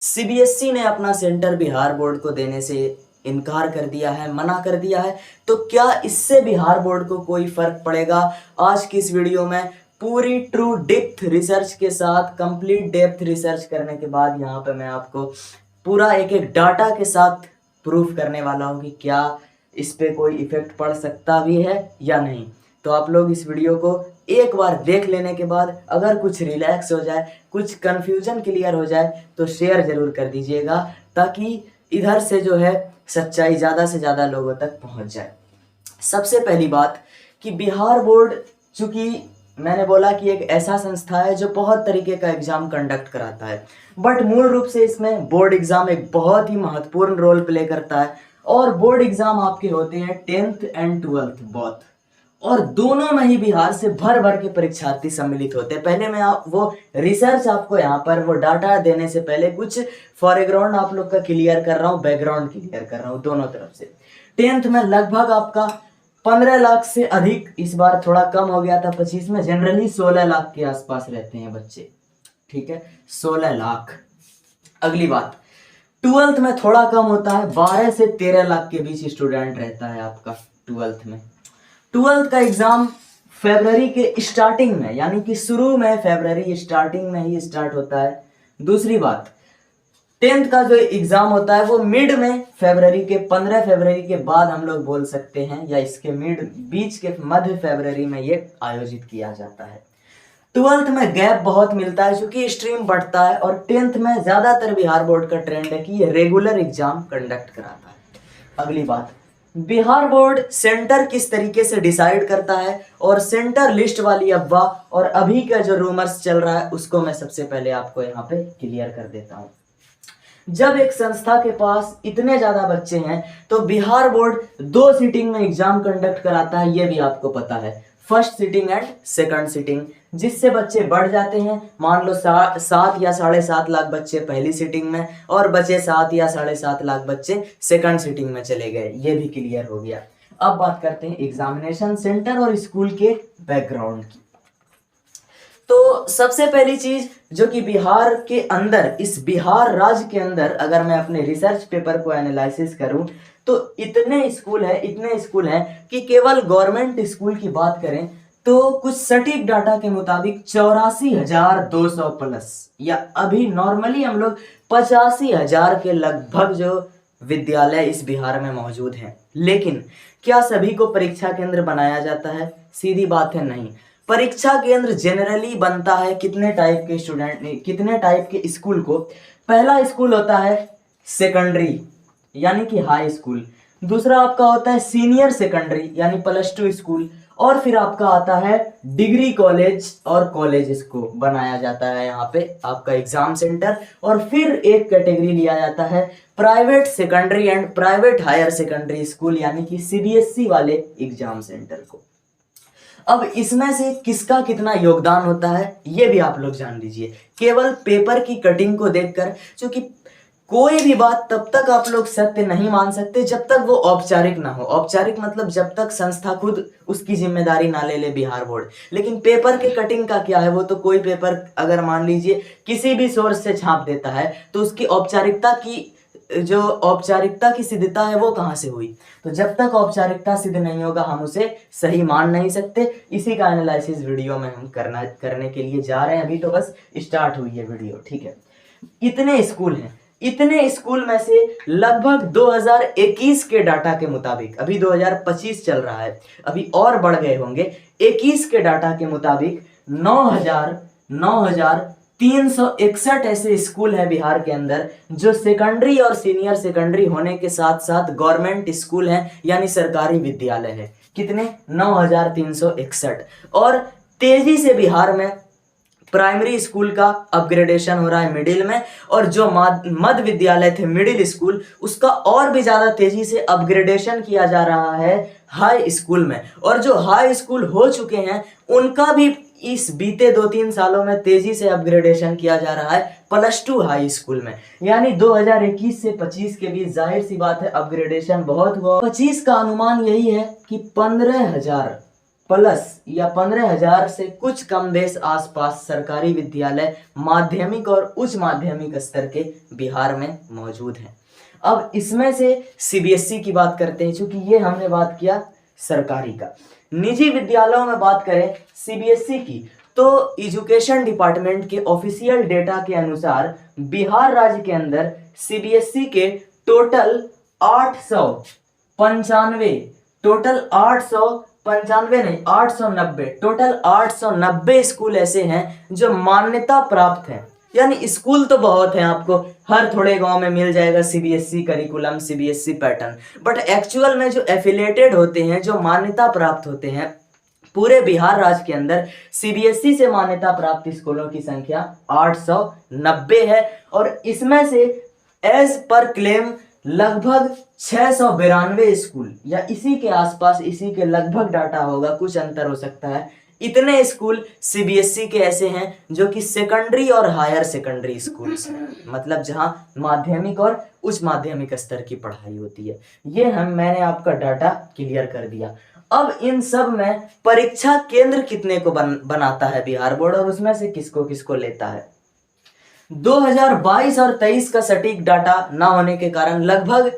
CBSE ने अपना centre Bihar board को देने से इनकार कर दिया है, मना कर दिया है। तो क्या इससे बिहार बोर्ड को कोई फर्क पड़ेगा? आज की इस वीडियो में पूरी ट्रू डेप्थ रिसर्च के साथ, कंप्लीट डेप्थ रिसर्च करने के बाद यहाँ पे मैं आपको पूरा एक एक डाटा के साथ प्रूफ करने वाला हूँ कि क्या इस पे कोई इफेक्ट पड़ सकता भी है या नहीं। तो आप लोग इस वीडियो को एक बार देख लेने के बाद अगर कुछ रिलैक्स हो जाए, कुछ कन्फ्यूजन क्लियर हो जाए तो शेयर ज़रूर कर दीजिएगा, ताकि इधर से जो है सच्चाई ज़्यादा से ज़्यादा लोगों तक पहुंच जाए। सबसे पहली बात कि बिहार बोर्ड, चूँकि मैंने बोला कि एक ऐसा संस्था है जो बहुत तरीके का एग्ज़ाम कंडक्ट कराता है, बट मूल रूप से इसमें बोर्ड एग्ज़ाम एक बहुत ही महत्वपूर्ण रोल प्ले करता है। और बोर्ड एग्ज़ाम आपके होते हैं 10th एंड 12th बोथ, और दोनों में ही बिहार से भर भर के परीक्षार्थी सम्मिलित होते हैं। पहले मैं वो रिसर्च आपको यहाँ पर वो डाटा देने से पहले कुछ फॉरग्राउंड आप लोग का क्लियर कर रहा हूँ, बैकग्राउंड क्लियर कर रहा हूँ दोनों तरफ से। 10th में लगभग आपका 15 लाख से अधिक, इस बार थोड़ा कम हो गया था 25 में, जनरली 16 लाख के आसपास रहते हैं बच्चे, ठीक है, 16 लाख। अगली बात, 12th में थोड़ा कम होता है, 12 से 13 लाख के बीच स्टूडेंट रहता है आपका 12th में। 12th का एग्जाम फरवरी के स्टार्टिंग में, यानी कि शुरू में फरवरी स्टार्टिंग में ही स्टार्ट होता है। दूसरी बात, 10th का जो एग्जाम होता है वो मिड में फरवरी के 15 फरवरी के बाद हम लोग बोल सकते हैं, या इसके मिड बीच के मध्य फरवरी में ये आयोजित किया जाता है। 12th में गैप बहुत मिलता है क्योंकि स्ट्रीम बढ़ता है, और 10th में ज्यादातर बिहार बोर्ड का ट्रेंड है कि ये रेगुलर एग्जाम कंडक्ट कराता है। अगली बात, बिहार बोर्ड सेंटर किस तरीके से डिसाइड करता है, और सेंटर लिस्ट वाली अफवाह और अभी का जो रूमर्स चल रहा है उसको मैं सबसे पहले आपको यहाँ पे क्लियर कर देता हूँ। जब एक संस्था के पास इतने ज्यादा बच्चे हैं तो बिहार बोर्ड 2 सीटिंग में एग्जाम कंडक्ट कराता है, ये भी आपको पता है, first sitting and second sitting. जिससे बच्चे बढ़ जाते हैं, मान लो 7 या 7.5 लाख बच्चे पहली सीटिंग में और बचे 7 या 7.5 लाख बच्चे सेकंड सीटिंग में चले गए, ये भी क्लियर हो गया। अब बात करते हैं एग्जामिनेशन सेंटर और स्कूल के बैकग्राउंड की। तो सबसे पहली चीज जो कि बिहार के अंदर, इस बिहार राज्य के अंदर अगर मैं अपने रिसर्च पेपर को एनालिसिस करूं तो इतने स्कूल हैं कि केवल गवर्नमेंट स्कूल की बात करें तो कुछ सटीक डाटा के मुताबिक 84,200 प्लस, या अभी नॉर्मली हम लोग 85,000 के लगभग जो विद्यालय इस बिहार में मौजूद हैं। लेकिन क्या सभी को परीक्षा केंद्र बनाया जाता है? सीधी बात है, नहीं। परीक्षा केंद्र जनरली बनता है कितने टाइप के स्टूडेंट, कितने टाइप के स्कूल को। पहला स्कूल होता है सेकेंडरी, यानी कि हाई स्कूल। दूसरा आपका होता है सीनियर सेकेंडरी, यानी +2 स्कूल। और फिर आपका आता है डिग्री कॉलेज, और कॉलेज इसको बनाया जाता है यहाँ पे आपका एग्जाम सेंटर। और फिर एक कैटेगरी लिया जाता है private secondary and private higher secondary school, यानी कि सीबीएसई वाले एग्जाम सेंटर को। अब इसमें से किसका कितना योगदान होता है ये भी आप लोग जान लीजिए, केवल पेपर की कटिंग को देखकर, क्योंकि कोई भी बात तब तक आप लोग सत्य नहीं मान सकते जब तक वो औपचारिक ना हो। औपचारिक मतलब जब तक संस्था खुद उसकी जिम्मेदारी ना ले ले बिहार बोर्ड। लेकिन पेपर के कटिंग का क्या है, वो तो कोई पेपर अगर मान लीजिए किसी भी सोर्स से छाप देता है तो उसकी औपचारिकता की सिद्धता है वो कहाँ से हुई। तो जब तक औपचारिकता सिद्ध नहीं होगा हम उसे सही मान नहीं सकते। इसी का एनालिसिस वीडियो में हम करने के लिए जा रहे हैं। अभी तो बस स्टार्ट हुई है वीडियो, ठीक है। इतने स्कूल हैं, इतने स्कूल में से लगभग 2021 के डाटा के मुताबिक, अभी 2025 चल रहा है, अभी और बढ़ गए होंगे, 21 के डाटा के मुताबिक 9,361 ऐसे स्कूल हैं बिहार के अंदर जो सेकेंडरी और सीनियर सेकेंडरी होने के साथ साथ गवर्नमेंट स्कूल हैं, यानी सरकारी विद्यालय है। कितने? 9,361। और तेजी से बिहार में प्राइमरी स्कूल का अपग्रेडेशन हो रहा है मिडिल में, और जो मध्य विद्यालय थे मिडिल स्कूल, उसका और भी ज्यादा तेजी से अपग्रेडेशन किया जा रहा है हाई स्कूल में। और जो हाई स्कूल हो चुके हैं उनका भी इस बीते 2-3 सालों में तेजी से अपग्रेडेशन किया जा रहा है +2 हाई स्कूल में। यानी 2021 से 25 के बीच जाहिर सी बात है अपग्रेडेशन बहुत हुआ। 25 का अनुमान यही है कि 15,000 प्लस या 15,000 से कुछ कम देश आसपास सरकारी विद्यालय माध्यमिक और उच्च माध्यमिक स्तर के बिहार में मौजूद हैं। अब इसमें से सीबीएसई की बात करते हैं, क्योंकि ये हमने बात किया सरकारी का। निजी विद्यालयों में बात करें सीबीएसई की, तो एजुकेशन डिपार्टमेंट के ऑफिशियल डेटा के अनुसार बिहार राज्य के अंदर सीबीएसई के टोटल 890 स्कूल ऐसे हैं जो मान्यता प्राप्त हैं। यानी स्कूल तो बहुत हैं, आपको हर थोड़े गांव में मिल जाएगा CBSE curriculum, CBSE pattern, but actual में जो एफिलेटेड होते हैं, जो मान्यता प्राप्त होते हैं, पूरे बिहार राज्य के अंदर सीबीएसई से मान्यता प्राप्त स्कूलों की संख्या 890 है। और इसमें से एज पर क्लेम लगभग 692 स्कूल या इसी के आसपास, इसी के लगभग डाटा होगा, कुछ अंतर हो सकता है, इतने स्कूल सीबीएसई के ऐसे हैं जो कि सेकेंडरी और हायर सेकेंडरी स्कूल्स हैं, मतलब जहां माध्यमिक और उच्च माध्यमिक स्तर की पढ़ाई होती है। ये मैंने आपका डाटा क्लियर कर दिया। अब इन सब में परीक्षा केंद्र कितने को बनाता है बिहार बोर्ड, और उसमें से किसको किसको लेता है। 2022 और 23 का सटीक डाटा ना होने के कारण लगभग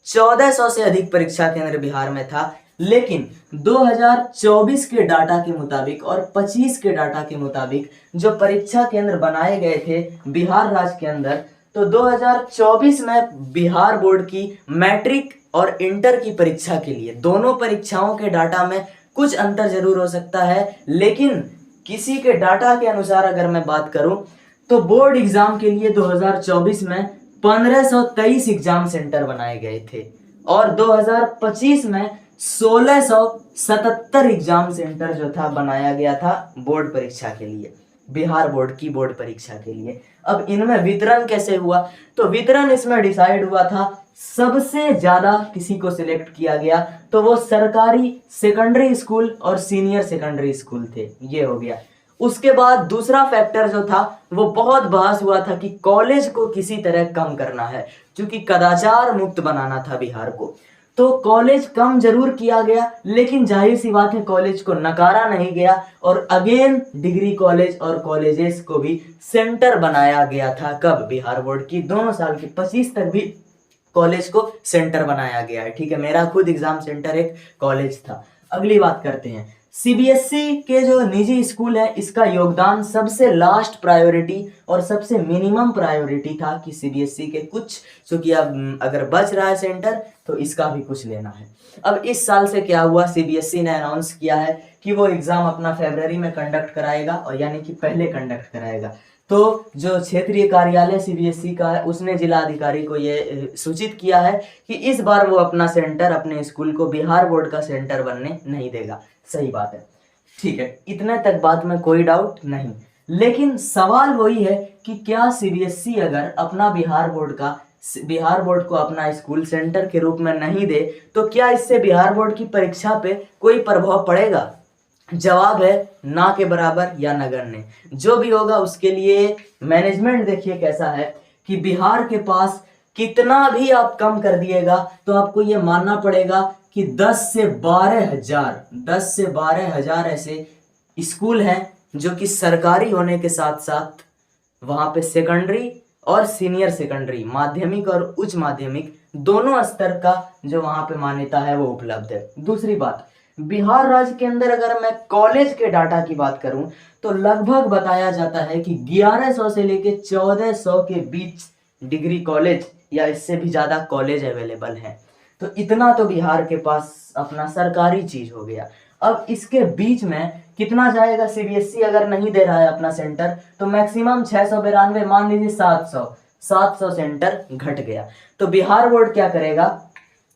1400 से अधिक परीक्षा केंद्र बिहार में था, लेकिन 2024 के डाटा के मुताबिक और 25 के डाटा के मुताबिक जो परीक्षा केंद्र बनाए गए थे बिहार राज्य के अंदर, तो 2024 में बिहार बोर्ड की मैट्रिक और इंटर की परीक्षा के लिए दोनों परीक्षाओं के डाटा में कुछ अंतर जरूर हो सकता है, लेकिन किसी के डाटा के अनुसार अगर मैं बात करूं तो बोर्ड एग्जाम के लिए 2024 में 1523 एग्जाम सेंटर बनाए गए थे और 2025 में 1677 एग्जाम सेंटर जो था बनाया गया था बोर्ड परीक्षा के लिए, बिहार बोर्ड की बोर्ड परीक्षा के लिए। अब इनमें वितरण कैसे हुआ, तो वितरण इसमें डिसाइड हुआ था, सबसे ज्यादा किसी को सिलेक्ट किया गया तो वो सरकारी सेकेंडरी स्कूल और सीनियर सेकेंडरी स्कूल थे, ये हो गया। उसके बाद दूसरा फैक्टर जो था वो बहुत बहस हुआ था कि कॉलेज को किसी तरह कम करना है, क्योंकि कदाचार मुक्त बनाना था बिहार को, तो कॉलेज कम जरूर किया गया, लेकिन जाहिर सी बात है कॉलेज को नकारा नहीं गया और अगेन डिग्री कॉलेज और कॉलेजेस को भी सेंटर बनाया गया था। कब, बिहार बोर्ड की दोनों साल की 25 तक भी कॉलेज को सेंटर बनाया गया है। ठीक है, मेरा खुद एग्जाम सेंटर एक कॉलेज था। अगली बात करते हैं, सीबीएसई के जो निजी स्कूल है इसका योगदान सबसे लास्ट प्रायोरिटी और सबसे मिनिमम प्रायोरिटी था कि सीबीएसई के कुछ, क्योंकि अब अगर बच रहा है सेंटर तो इसका भी कुछ लेना है। अब इस साल से क्या हुआ, सीबीएसई ने अनाउंस किया है कि वो एग्जाम अपना फरवरी में कंडक्ट कराएगा, और यानी कि पहले कंडक्ट कराएगा। तो जो क्षेत्रीय कार्यालय सीबीएसई का है उसने जिला अधिकारी को ये सूचित किया है कि इस बार वो अपना सेंटर, अपने स्कूल को बिहार बोर्ड का सेंटर बनने नहीं देगा। सही बात है, ठीक है, इतने तक बात में कोई डाउट नहीं। लेकिन सवाल वही है कि क्या सीबीएसई अगर अपना बिहार बोर्ड को अपना स्कूल सेंटर के रूप में नहीं दे तो क्या इससे बिहार बोर्ड की परीक्षा पे कोई प्रभाव पड़ेगा? जवाब है ना के बराबर या नगण्य। जो भी होगा उसके लिए मैनेजमेंट देखिए कैसा है कि बिहार के पास कितना भी आप कम कर दिएगा तो आपको ये मानना पड़ेगा कि 10 से 12 हजार ऐसे स्कूल हैं जो कि सरकारी होने के साथ साथ वहां पे सेकेंडरी और सीनियर सेकेंडरी, माध्यमिक और उच्च माध्यमिक दोनों स्तर का जो वहां पे मान्यता है वो उपलब्ध है। दूसरी बात, बिहार राज्य के अंदर अगर मैं कॉलेज के डाटा की बात करूं तो लगभग बताया जाता है कि 1100 से लेके 1400 के बीच डिग्री कॉलेज या इससे भी ज्यादा कॉलेज अवेलेबल हैं। तो इतना तो बिहार के पास अपना सरकारी चीज हो गया। अब इसके बीच में कितना जाएगा, सीबीएसई अगर नहीं दे रहा है अपना सेंटर तो मैक्सिमम 692, मान लीजिए 700 सेंटर घट गया। तो बिहार बोर्ड क्या करेगा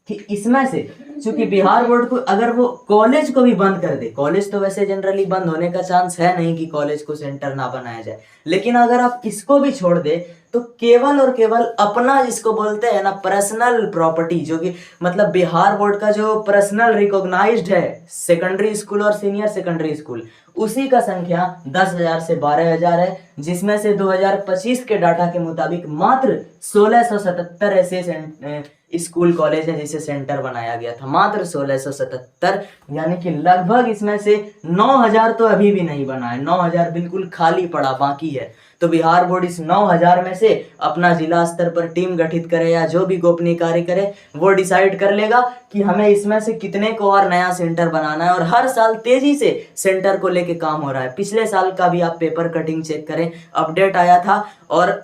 कि इसमें से, क्योंकि बिहार बोर्ड को अगर वो कॉलेज को भी बंद कर दे, कॉलेज तो वैसे जनरली बंद होने का चांस है नहीं कि कॉलेज को सेंटर ना बनाया जाए, लेकिन अगर आप इसको भी छोड़ दे तो केवल और केवल अपना जिसको बोलते हैं ना पर्सनल प्रॉपर्टी, जो कि मतलब बिहार बोर्ड का जो पर्सनल रिकॉग्नाइज्ड है सेकेंडरी स्कूल और सीनियर सेकेंडरी स्कूल, उसी का संख्या 10,000 से 12,000 है, जिसमें से 2025 के डाटा के मुताबिक मात्र 1677 ऐसे स्कूल कॉलेज है जिसे सेंटर बनाया गया था, मात्र 1677, यानी कि लगभग इसमें से 9,000 तो अभी भी नहीं बना है, 9,000 बिल्कुल खाली पड़ा बाकी है। तो बिहार बोर्ड इस 9,000 में से अपना जिला स्तर पर टीम गठित करे या जो भी गोपनीय कार्य करे वो डिसाइड कर लेगा कि हमें इसमें से कितने को और नया सेंटर बनाना है, और हर साल तेजी से सेंटर को लेके काम हो रहा है। पिछले साल का भी आप पेपर कटिंग चेक करें, अपडेट आया था, और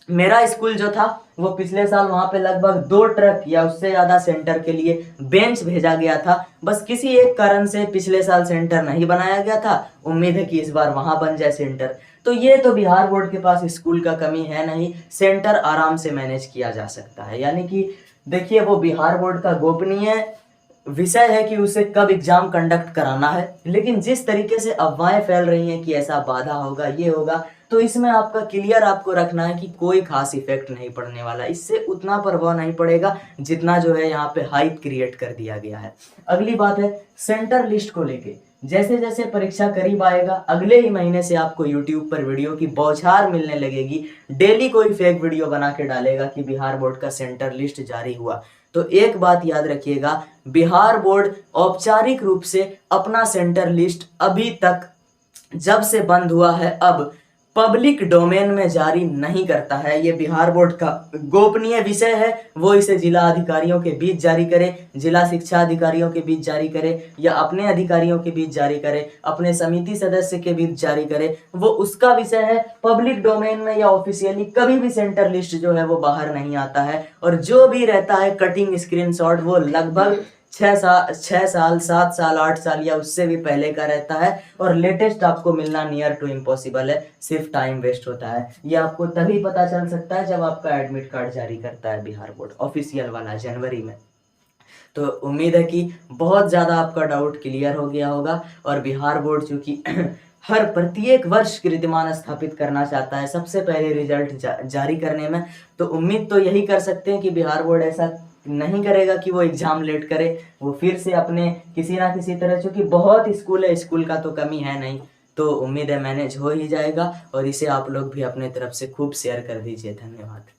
मेरा स्कूल जो था वो पिछले साल वहां पे लगभग 2 ट्रक या उससे ज्यादा सेंटर के लिए बेंच भेजा गया था। बस किसी एक कारण से पिछले साल सेंटर नहीं बनाया गया था, उम्मीद है कि इस बार वहां बन जाए सेंटर। तो ये तो बिहार बोर्ड के पास स्कूल का कमी है नहीं, सेंटर आराम से मैनेज किया जा सकता है। यानी कि देखिए, वो बिहार बोर्ड का गोपनीय विषय है कि उसे कब एग्जाम कंडक्ट कराना है, लेकिन जिस तरीके से अफवाहें फैल रही हैं कि ऐसा बाधा होगा, ये होगा, तो इसमें आपका क्लियर आपको रखना है कि कोई खास इफेक्ट नहीं पड़ने वाला, इससे उतना प्रभाव नहीं पड़ेगा जितना जो है यहाँ पे हाइप क्रिएट कर दिया गया है। अगली बात है सेंटर लिस्ट को लेके, जैसे जैसे परीक्षा करीब आएगा अगले ही महीने से आपको यूट्यूब पर वीडियो की बौछार मिलने लगेगी, डेली कोई फेक वीडियो बना के डालेगा कि बिहार बोर्ड का सेंटर लिस्ट जारी हुआ। तो एक बात याद रखिएगा, बिहार बोर्ड औपचारिक रूप से अपना सेंटर लिस्ट अभी तक जब से बंद हुआ है अब पब्लिक डोमेन में जारी नहीं करता है। ये बिहार बोर्ड का गोपनीय विषय है, वो इसे जिला अधिकारियों के बीच जारी करे, जिला शिक्षा अधिकारियों के बीच जारी करे, या अपने अधिकारियों के बीच जारी करे, अपने समिति सदस्य के बीच जारी करे, वो उसका विषय है। पब्लिक डोमेन में या ऑफिशियली कभी भी सेंटर लिस्ट जो है वो बाहर नहीं आता है, और जो भी रहता है कटिंग स्क्रीनशॉट वो लगभग 6 साल 7 साल 8 साल या उससे भी पहले का रहता है, और लेटेस्ट आपको मिलना नियर टू इम्पॉसिबल है, सिर्फ टाइम वेस्ट होता है। ये आपको तभी पता चल सकता है जब आपका एडमिट कार्ड जारी करता है बिहार बोर्ड ऑफिशियल वाला जनवरी में। तो उम्मीद है कि बहुत ज़्यादा आपका डाउट क्लियर हो गया होगा, और बिहार बोर्ड चूंकि हर प्रत्येक वर्ष कीर्तिमान स्थापित करना चाहता है सबसे पहले रिजल्ट जारी करने में, तो उम्मीद तो यही कर सकते हैं कि बिहार बोर्ड ऐसा नहीं करेगा कि वो एग्जाम लेट करे, वो फिर से अपने किसी ना किसी तरह, चूंकि बहुत स्कूल है, स्कूल का तो कमी है नहीं, तो उम्मीद है मैनेज हो ही जाएगा। और इसे आप लोग भी अपने तरफ से खूब शेयर कर दीजिए। धन्यवाद।